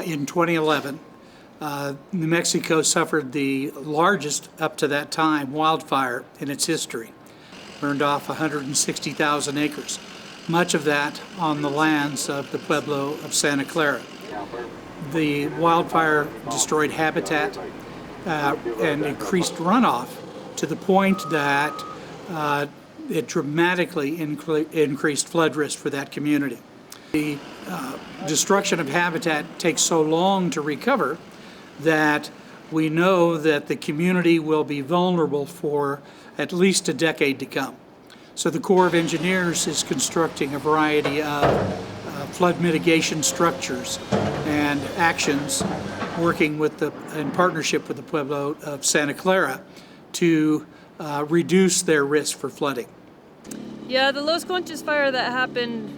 In 2011, New Mexico suffered the largest, up to that time, wildfire in its history. Burned off 160,000 acres, much of that on the lands of the Pueblo of Santa Clara. The wildfire destroyed habitat and increased runoff to the point that it dramatically increased flood risk for that community. The destruction of habitat takes so long to recover that we know that the community will be vulnerable for at least a decade to come. So the Corps of Engineers is constructing a variety of flood mitigation structures and actions, working in partnership with the Pueblo of Santa Clara to reduce their risk for flooding. Yeah, the Las Conchas fire that happened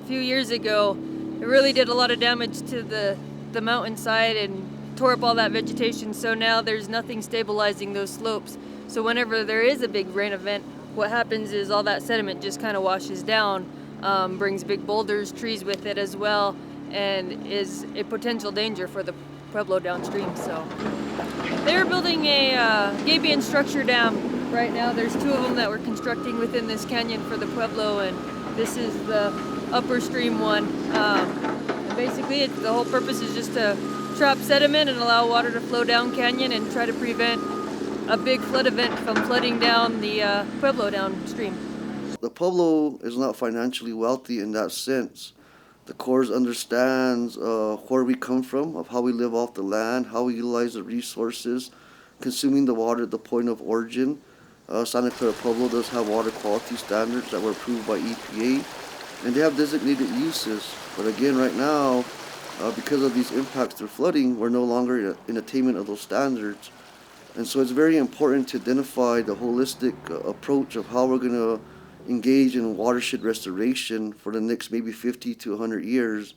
a few years ago, it really did a lot of damage to the mountainside and tore up all that vegetation, so now there's nothing stabilizing those slopes. So whenever there is a big rain event, what happens is all that sediment just kind of washes down, brings big boulders, trees with it as well, and is a potential danger for the Pueblo downstream. So they're building a gabion structure dam right now. There's two of them that we're constructing within this canyon for the Pueblo, and this is the upper stream one. And basically the whole purpose is just to trap sediment and allow water to flow down canyon and try to prevent a big flood event from flooding down the Pueblo downstream. The Pueblo is not financially wealthy in that sense. The Corps understands where we come from, of how we live off the land, how we utilize the resources, consuming the water at the point of origin. Santa Clara Pueblo does have water quality standards that were approved by EPA, and they have designated uses. But again, right now, because of these impacts through flooding, we're no longer in attainment of those standards. And so it's very important to identify the holistic approach of how we're going to engage in watershed restoration for the next maybe 50 to 100 years.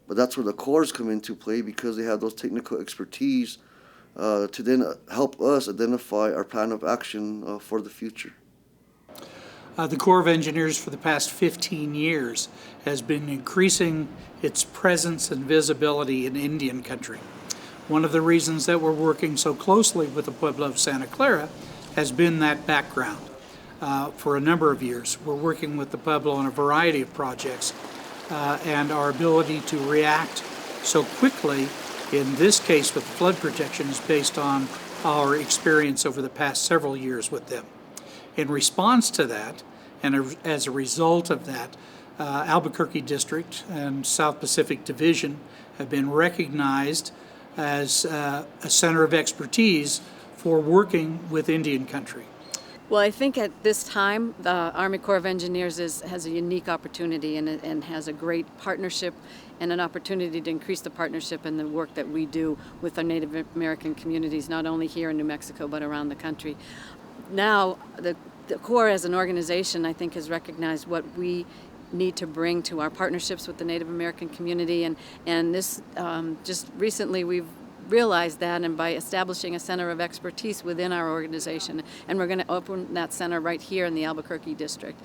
But that's where the Corps come into play, because they have those technical expertise to then help us identify our plan of action for the future. The Corps of Engineers for the past 15 years has been increasing its presence and visibility in Indian country. One of the reasons that we're working so closely with the Pueblo of Santa Clara has been that background. For a number of years, we're working with the Pueblo on a variety of projects, and our ability to react so quickly, in this case with flood protection, is based on our experience over the past several years with them. In response to that, and as a result of that, Albuquerque District and South Pacific Division have been recognized as a center of expertise for working with Indian country. Well, I think at this time, the Army Corps of Engineers has a unique opportunity and has a great partnership and an opportunity to increase the partnership and the work that we do with our Native American communities, not only here in New Mexico, but around the country. Now, the Corps as an organization, I think, has recognized what we need to bring to our partnerships with the Native American community, and this just recently we've realized that, and by establishing a center of expertise within our organization, and we're going to open that center right here in the Albuquerque District.